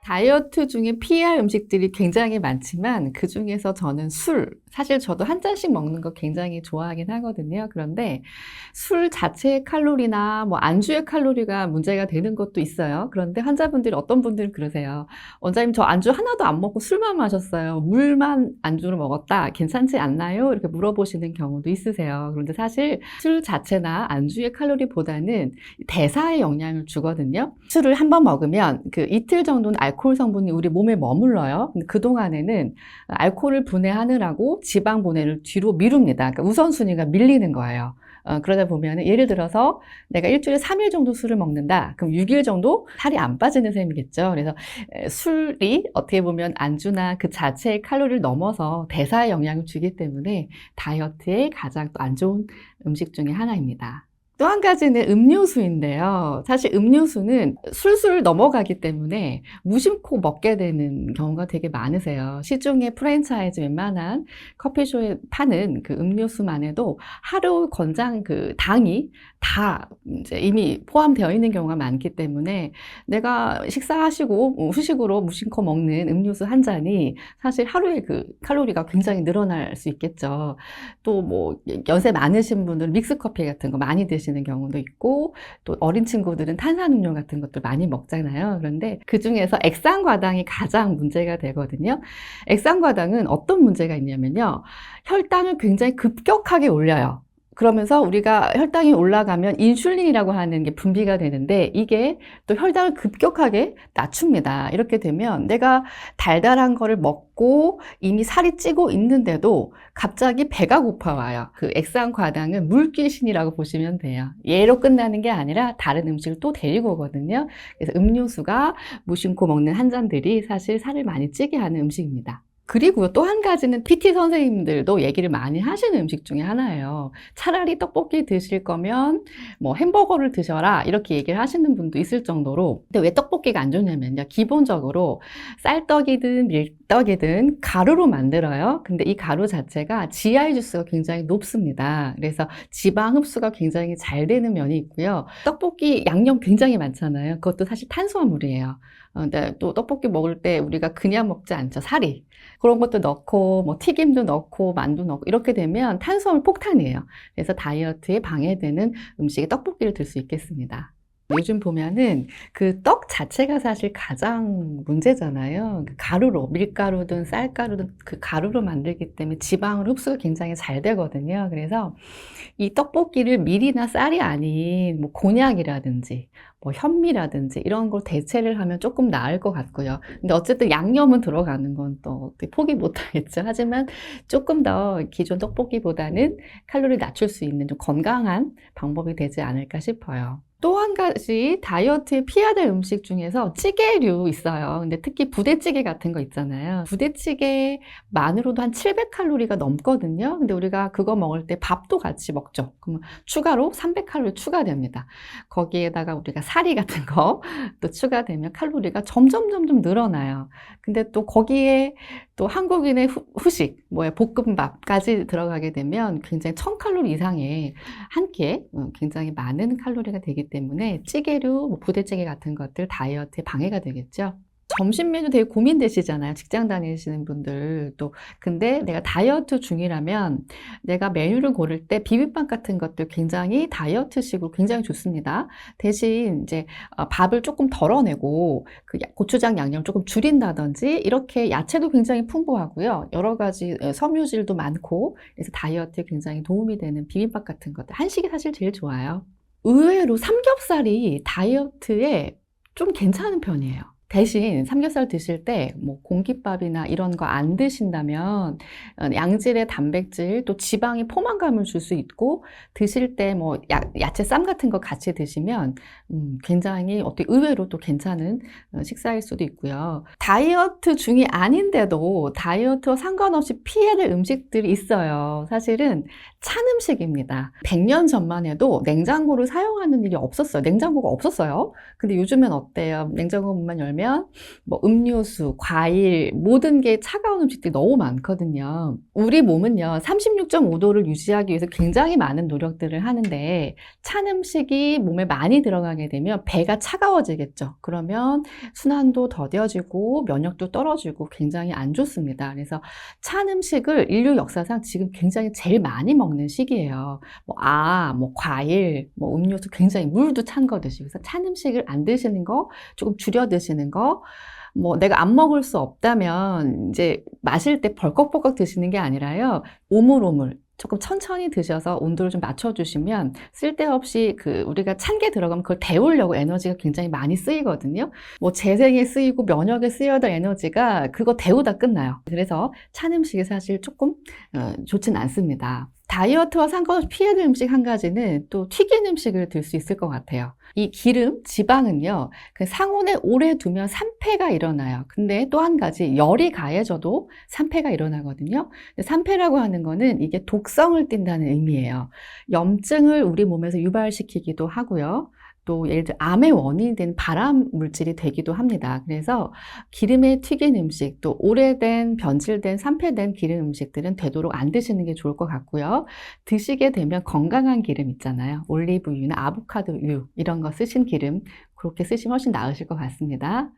다이어트 중에 피해야 할 음식들이 굉장히 많지만 그중에서 저는 사실 저도 한 잔씩 먹는 거 굉장히 좋아하긴 하거든요. 그런데 술 자체의 칼로리나 뭐 안주의 칼로리가 문제가 되는 것도 있어요. 그런데 환자분들이 어떤 분들은 그러세요. 원장님 저 안주 하나도 안 먹고 술만 마셨어요. 물만 안주로 먹었다. 괜찮지 않나요? 이렇게 물어보시는 경우도 있으세요. 그런데 사실 술 자체나 안주의 칼로리보다는 대사에 영향을 주거든요. 술을 한 번 먹으면 그 이틀 정도는 알코올 성분이 우리 몸에 머물러요. 근데 그동안에는 알코올을 분해하느라고 지방 분해를 뒤로 미룹니다. 그러니까 우선순위가 밀리는 거예요. 그러다 보면 예를 들어서 내가 일주일에 3일 정도 술을 먹는다. 그럼 6일 정도 살이 안 빠지는 셈이겠죠. 그래서 술이 어떻게 보면 안주나 그 자체의 칼로리를 넘어서 대사에 영향을 주기 때문에 다이어트에 가장 또 안 좋은 음식 중에 하나입니다. 또 한 가지는 음료수인데요. 사실 음료수는 술술 넘어가기 때문에 무심코 먹게 되는 경우가 되게 많으세요. 시중에 프랜차이즈 웬만한 커피숍에 파는 그 음료수만 해도 하루 권장 그 당이 다 이제 이미 포함되어 있는 경우가 많기 때문에 내가 식사하시고 후식으로 무심코 먹는 음료수 한 잔이 사실 하루에 그 칼로리가 굉장히 늘어날 수 있겠죠. 또 뭐 연세 많으신 분들은 믹스커피 같은 거 많이 드시는 경우도 있고 또 어린 친구들은 탄산음료 같은 것들 많이 먹잖아요. 그런데 그중에서 액상과당이 가장 문제가 되거든요. 액상과당은 어떤 문제가 있냐면요. 혈당을 굉장히 급격하게 올려요. 그러면서 우리가 혈당이 올라가면 인슐린이라고 하는 게 분비가 되는데 이게 또 혈당을 급격하게 낮춥니다. 이렇게 되면 내가 달달한 거를 먹고 이미 살이 찌고 있는데도 갑자기 배가 고파와요. 그 액상과당은 물귀신이라고 보시면 돼요. 얘로 끝나는 게 아니라 다른 음식을 또 데리고 오거든요. 그래서 음료수가 무심코 먹는 한 잔들이 사실 살을 많이 찌게 하는 음식입니다. 그리고 또 한 가지는 PT 선생님들도 얘기를 많이 하시는 음식 중에 하나예요. 차라리 떡볶이 드실 거면 뭐 햄버거를 드셔라 이렇게 얘기를 하시는 분도 있을 정도로. 근데 왜 떡볶이가 안 좋냐면요. 기본적으로 쌀떡이든 밀떡이든 가루로 만들어요. 근데 이 가루 자체가 GI 지수가 굉장히 높습니다. 그래서 지방 흡수가 굉장히 잘 되는 면이 있고요. 떡볶이 양념 굉장히 많잖아요. 그것도 사실 탄수화물이에요. 근데 또 떡볶이 먹을 때 우리가 그냥 먹지 않죠. 사리. 그런 것도 넣고, 뭐, 튀김도 넣고, 만두 넣고, 이렇게 되면 탄수화물 폭탄이에요. 그래서 다이어트에 방해되는 음식에 떡볶이를 들 수 있겠습니다. 요즘 보면은 그 떡 자체가 사실 가장 문제잖아요. 그 가루로, 밀가루든 쌀가루든 그 가루로 만들기 때문에 지방을 흡수가 굉장히 잘 되거든요. 그래서 이 떡볶이를 밀이나 쌀이 아닌 뭐 곤약이라든지 뭐 현미라든지 이런 걸 대체를 하면 조금 나을 것 같고요. 근데 어쨌든 양념은 들어가는 건 또 포기 못 하겠죠. 하지만 조금 더 기존 떡볶이보다는 칼로리 낮출 수 있는 좀 건강한 방법이 되지 않을까 싶어요. 또 한 가지 다이어트에 피해야 될 음식 중에서 찌개류 있어요. 근데 특히 부대찌개 같은 거 있잖아요. 부대찌개만으로도 한 700칼로리가 넘거든요. 근데 우리가 그거 먹을 때 밥도 같이 먹죠. 그러면 추가로 300칼로리 추가됩니다. 거기에다가 우리가 사리 같은 거 또 추가되면 칼로리가 점점 늘어나요. 근데 또 거기에 또 한국인의 후식, 볶음밥까지 들어가게 되면 굉장히 1000칼로리 이상의 한 끼에 굉장히 많은 칼로리가 되기 때문에 찌개류, 뭐 부대찌개 같은 것들 다이어트에 방해가 되겠죠. 점심 메뉴 되게 고민되시잖아요. 직장 다니시는 분들 또. 근데 내가 다이어트 중이라면 내가 메뉴를 고를 때 비빔밥 같은 것들 굉장히 다이어트식으로 굉장히 좋습니다. 대신 이제 밥을 조금 덜어내고 그 고추장 양념을 조금 줄인다든지 이렇게 야채도 굉장히 풍부하고요. 여러 가지 섬유질도 많고 그래서 다이어트에 굉장히 도움이 되는 비빔밥 같은 것들. 한식이 사실 제일 좋아요. 의외로 삼겹살이 다이어트에 좀 괜찮은 편이에요. 대신 삼겹살 드실 때 뭐 공깃밥이나 이런 거 안 드신다면 양질의 단백질 또 지방이 포만감을 줄 수 있고 드실 때 뭐 야채 쌈 같은 거 같이 드시면 굉장히 어떻게 의외로 또 괜찮은 식사일 수도 있고요. 다이어트 중이 아닌데도 다이어트와 상관없이 피해야 될 음식들이 있어요. 사실은 찬 음식입니다. 100년 전만 해도 냉장고를 사용하는 일이 없었어요. 냉장고가 없었어요. 근데 요즘엔 어때요? 냉장고 문만 열면 뭐냐면 뭐 음료수, 과일, 모든 게 차가운 음식들이 너무 많거든요. 우리 몸은요, 36.5도를 유지하기 위해서 굉장히 많은 노력들을 하는데 찬 음식이 몸에 많이 들어가게 되면 배가 차가워지겠죠. 그러면 순환도 더뎌지고 면역도 떨어지고 굉장히 안 좋습니다. 그래서 찬 음식을 인류 역사상 지금 굉장히 제일 많이 먹는 시기예요. 뭐 과일, 뭐 음료수 굉장히 물도 찬 거 드시고, 그래서 찬 음식을 안 드시는 거, 조금 줄여 드시는 거, 뭐 내가 안 먹을 수 없다면 이제 마실 때 벌컥벌컥 드시는 게 아니라요. 오물오물 조금 천천히 드셔서 온도를 좀 낮춰주시면 쓸데없이 우리가 찬 게 들어가면 그걸 데우려고 에너지가 굉장히 많이 쓰이거든요. 뭐 재생에 쓰이고 면역에 쓰여야 될 에너지가 그거 데우다 끝나요. 그래서 찬 음식이 사실 조금 좋진 않습니다. 다이어트와 상관없이 피해야 될 음식 한 가지는 또 튀긴 음식을 들 수 있을 것 같아요. 이 기름, 지방은요, 그 상온에 오래 두면 산패가 일어나요. 근데 또 한 가지, 열이 가해져도 산패가 일어나거든요. 산패라고 하는 거는 이게 독성을 띈다는 의미예요. 염증을 우리 몸에서 유발시키기도 하고요. 또 예를 들어 암의 원인이 된 발암 물질이 되기도 합니다. 그래서 기름에 튀긴 음식, 또 오래된 변질된 산패된 기름 음식들은 되도록 안 드시는 게 좋을 것 같고요. 드시게 되면 건강한 기름 있잖아요. 올리브유나 아보카도유 이런 거 쓰신 기름 그렇게 쓰시면 훨씬 나으실 것 같습니다.